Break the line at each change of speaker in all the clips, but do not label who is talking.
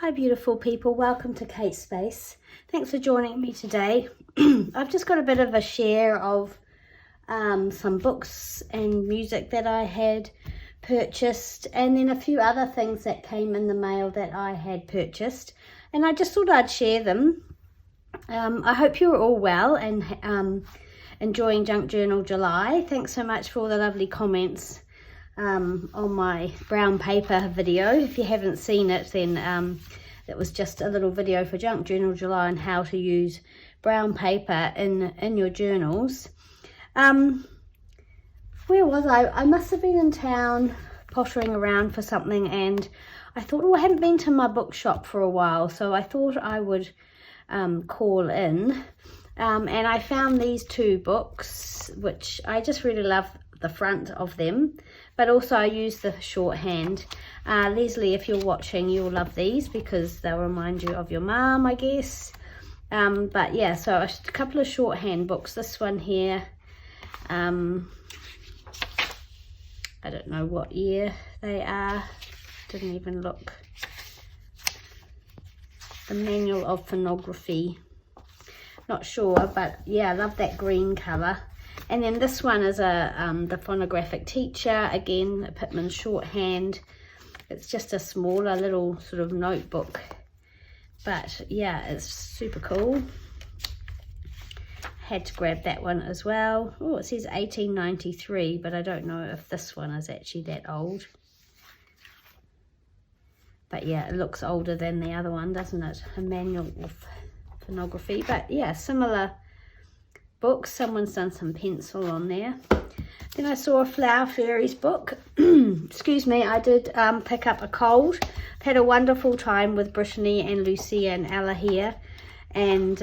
Hi beautiful people, welcome to Kate's Space. Thanks for joining me today. I've just got a bit of a share of some books and music that I had purchased, and then a few other things that came in the mail that I had purchased, and I just thought I'd share them. I hope you're all well and enjoying Junk Journal July. Thanks so much for all the lovely comments on my brown paper video. If you haven't seen it, then it was just a little video for Junk Journal July on how to use brown paper in your journals. Where was I? I must have been in town pottering around for something, and I thought, oh, I hadn't been to my bookshop for a while, so I thought I would call in, and I found these two books which I just really love the front of them, but also I use the shorthand. Leslie, if you're watching, you'll love these because they'll remind you of your mum, I guess. But yeah, so a couple of shorthand books. This one here, I don't know what year they are, didn't even look. The Manual of Phonography, not sure, but yeah, I love that green colour. And then this one is the Phonographic Teacher, again, a Pitman shorthand. It's just a smaller little sort of notebook, but yeah, it's super cool. Had to grab that one as well. Oh, it says 1893, but I don't know if this one is actually that old. But yeah, it looks older than the other one, doesn't it? A Manual of Phonography, but yeah, similar books. Someone's done some pencil on there. Then I saw a Flower Fairies book. Excuse me, I did pick up a cold. I've had a wonderful time with Brittany and Lucia and Ella here, and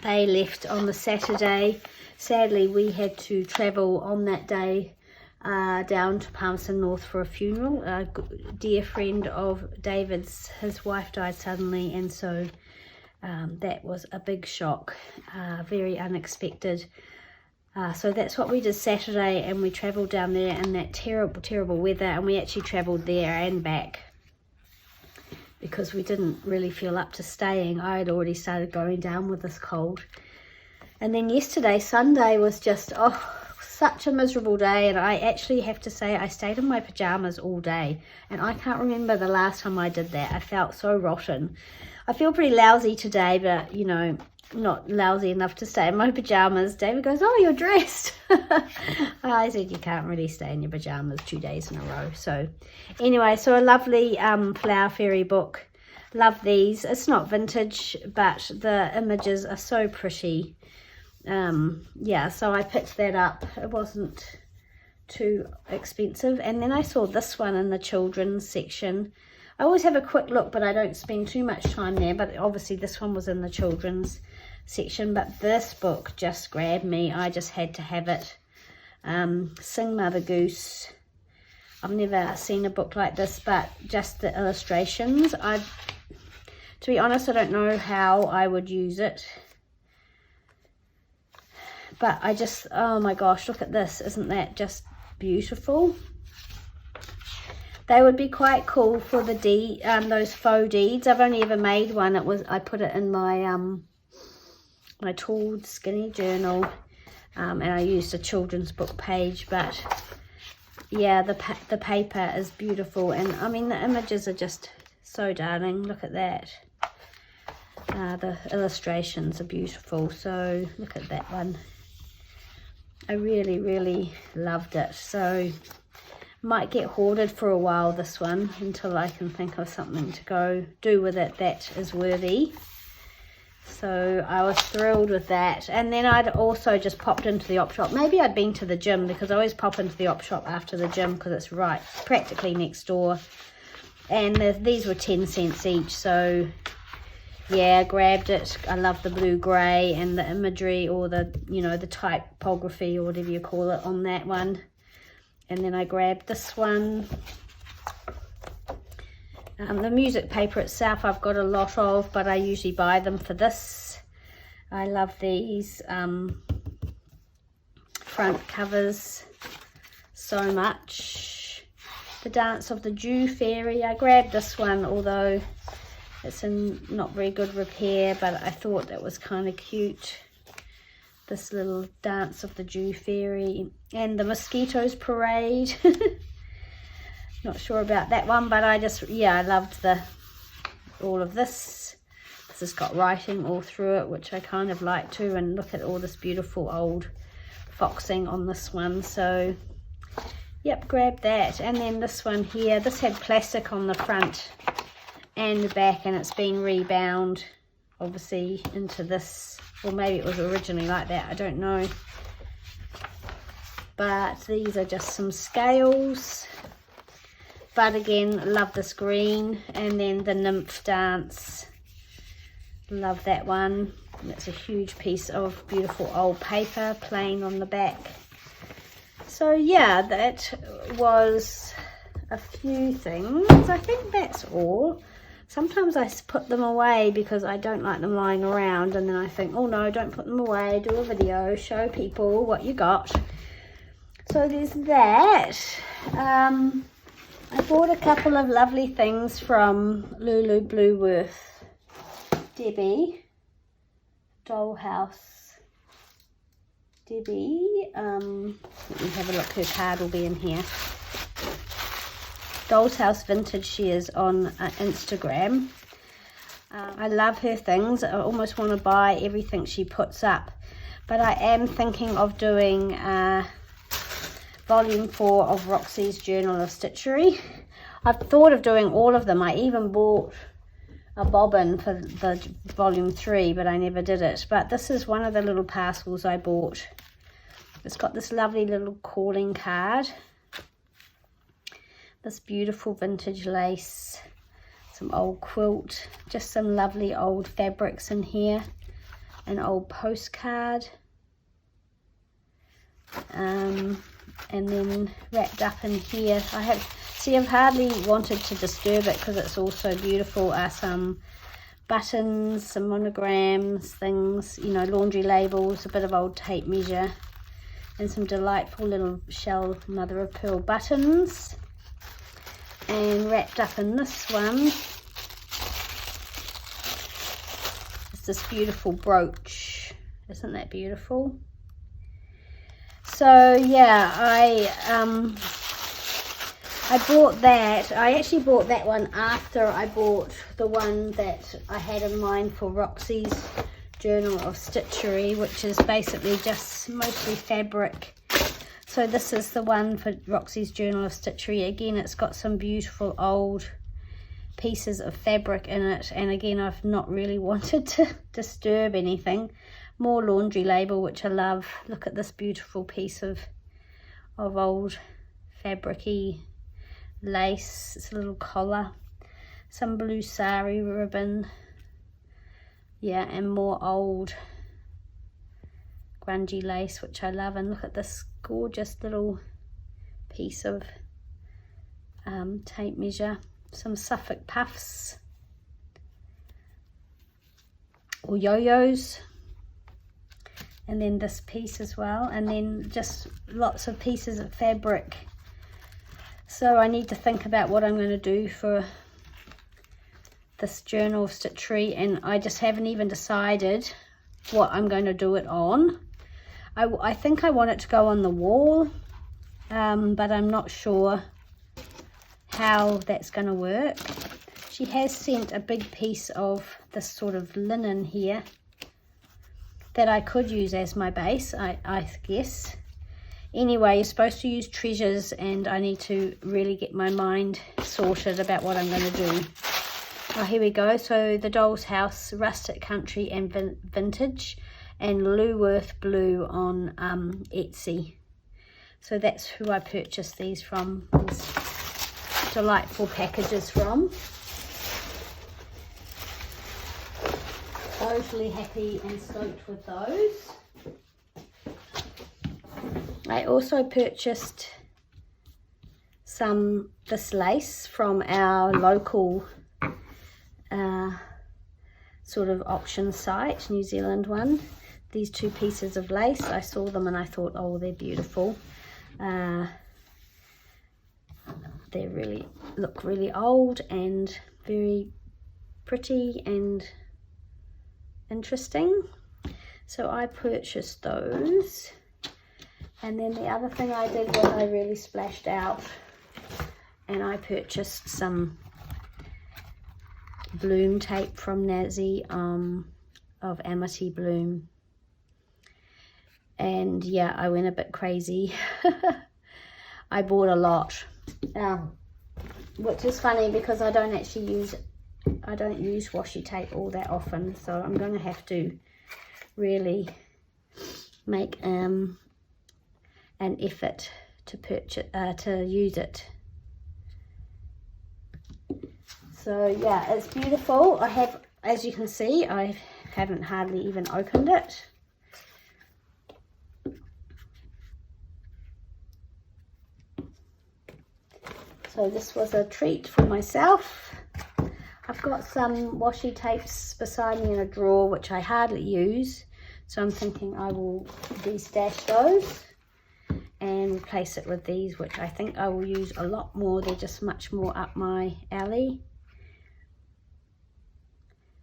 they left on the Saturday. Sadly, we had to travel on that day down to Palmerston North for a funeral. A dear friend of David's, his wife died suddenly, and so that was a big shock, very unexpected. So that's what we did Saturday, and we travelled down there in that terrible weather, and we actually travelled there and back because we didn't really feel up to staying. I had already started going down with this cold. And then yesterday, Sunday, was just, such a miserable day, and I actually have to say I stayed in my pyjamas all day, and I can't remember the last time I did that. I felt so rotten. I feel pretty lousy today, but you know, not lousy enough to stay in my pyjamas. David goes, oh, you're dressed. I said you can't really stay in your pyjamas 2 days in a row. So anyway, so a lovely Flower Fairy book. Love these. It's not vintage, but the images are so pretty. Yeah, so I picked that up. It wasn't too expensive. And then I saw this one in the children's section. I always have a quick look, but I don't spend too much time there. But obviously this one was in the children's section. But this book just grabbed me. I just had to have it. Sing Mother Goose. I've never seen a book like this, but just the illustrations. To be honest, I don't know how I would use it. But I just, oh my gosh, look at this. Isn't that just beautiful? They would be quite cool for the those faux deeds. I've only ever made one. I put it in my my tall skinny journal, and I used a children's book page. But yeah, the paper is beautiful, and I mean the images are just so darling. Look at that. The illustrations are beautiful. So look at that one. I really loved it. So might get hoarded for a while, this one, until I can think of something to go do with it that is worthy. So I was thrilled with that. And then I'd also just popped into the op shop. Maybe I'd been to the gym, because I always pop into the op shop after the gym because it's right practically next door. And these were 10 cents each, so yeah, grabbed it. I love the blue grey and the imagery, or the, you know, the typography or whatever you call it on that one. And then I grabbed this one. The music paper itself I've got a lot of, but I usually buy them for this. I love these front covers so much. The Dance of the Dew Fairy. I grabbed this one, although it's in not very good repair, but I thought that was kind of cute. This little Dance of the Dew Fairy. And the Mosquitoes Parade. Not sure about that one, but I just, yeah, I loved all of this. This has got writing all through it, which I kind of like too. And look at all this beautiful old foxing on this one. So yep, grab that. And then this one here, this had plastic on the front and the back, and it's been rebound obviously into this, or maybe it was originally like that, I don't know. But these are just some scales. But again, love this green. And then the Nymph Dance, love that one. It's a huge piece of beautiful old paper, plain on the back. So yeah, that was a few things. I think that's all. Sometimes I put them away because I don't like them lying around, and then I think, oh no, don't put them away, do a video, show people what you got. So there's that. I bought a couple of lovely things from Lulu Blueworth. Debbie, Dollhouse. Debbie, let me have a look, her card will be in here. Doll's House Vintage she is on Instagram. I love her things. I almost want to buy everything she puts up. But I am thinking of doing volume 4 of Roxy's Journal of Stitchery. I've thought of doing all of them. I even bought a bobbin for the volume 3, but I never did it. But this is one of the little parcels I bought. It's got this lovely little calling card. This beautiful vintage lace. Some old quilt. Just some lovely old fabrics in here. An old postcard. And then wrapped up in here, I've hardly wanted to disturb it because it's all so beautiful. Some buttons, some monograms, things, you know, laundry labels, a bit of old tape measure, and some delightful little shell mother of pearl buttons. And wrapped up in this one is this beautiful brooch. Isn't that beautiful? So yeah, I bought that. I actually bought that one after I bought the one that I had in mind for Roxy's Journal of Stitchery, which is basically just mostly fabric. So this is the one for Roxy's Journal of Stitchery. Again, it's got some beautiful old pieces of fabric in it, and again, I've not really wanted to disturb anything. More laundry label, which I love. Look at this beautiful piece of old fabricy lace. It's a little collar, some blue sari ribbon, yeah, and more old grungy lace, which I love. And look at this gorgeous little piece of tape measure, some Suffolk puffs or yo-yos. And then this piece as well, and then just lots of pieces of fabric. So I need to think about what I'm going to do for this Journal of Stitchery, and I just haven't even decided what I'm going to do it on. I think I want it to go on the wall, but I'm not sure how that's going to work. She has sent a big piece of this sort of linen here that I could use as my base, I guess. Anyway, you're supposed to use treasures, and I need to really get my mind sorted about what I'm going to do. Oh, here we go. So the Doll's House, Rustic Country and Vintage, and Luworth Blue on Etsy. So that's who I purchased these from, these delightful packages from. Totally happy and stoked with those. I also purchased this lace from our local sort of auction site, New Zealand one. These 2 pieces of lace, I saw them and I thought, oh, they're beautiful. they really look really old and very pretty and interesting. So I purchased those. And then the other thing I did was I really splashed out and I purchased some bloom tape from Nazi of Amity Bloom. And yeah, I went a bit crazy. I bought a lot, which is funny because I don't use washi tape all that often, so I'm going to have to really make an effort to purchase to use it. So yeah, it's beautiful. I have, as you can see, I haven't hardly even opened it. So this was a treat for myself. I've got some washi tapes beside me in a drawer which I hardly use, so I'm thinking I will de-stash those and replace it with these, which I think I will use a lot more. They're just much more up my alley.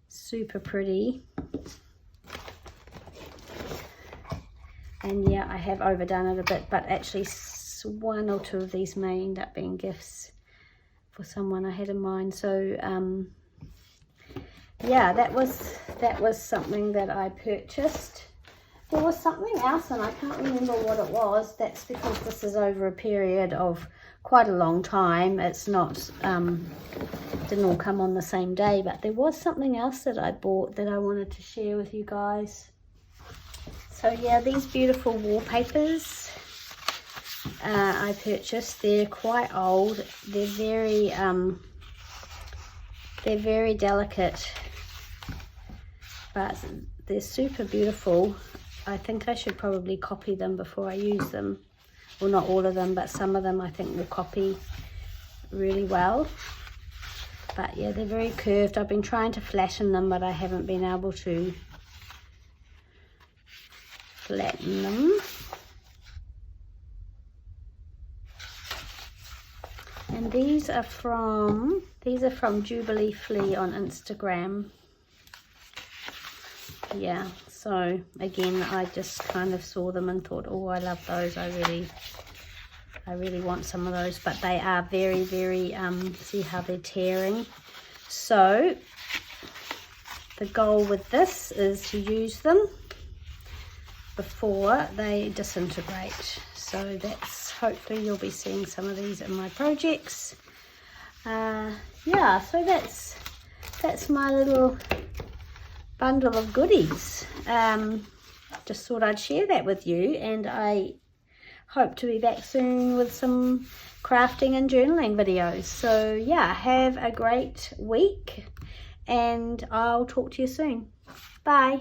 Super pretty. And yeah, I have overdone it a bit, but actually one or two of these may end up being gifts for someone I had in mind. So yeah, that was something that I purchased. There was something else and I can't remember what it was. That's because this is over a period of quite a long time. It's not didn't all come on the same day, but there was something else that I bought that I wanted to share with you guys. So yeah, these beautiful wallpapers I purchased. They're quite old. They're very delicate, but they're super beautiful. I think I should probably copy them before I use them. Well, not all of them, but some of them I think will copy really well. But yeah, they're very curved. I've been trying to flatten them, but I haven't been able to flatten them. And these are from Jubilee Flea on Instagram. Yeah, so again, I just kind of saw them and thought, oh, I love those. I really want some of those, but they are very, very, see how they're tearing. So the goal with this is to use them before they disintegrate. So that's, hopefully you'll be seeing some of these in my projects. Yeah, so that's my little bundle of goodies. Just thought I'd share that with you, and I hope to be back soon with some crafting and journaling videos. So yeah, have a great week and I'll talk to you soon. Bye.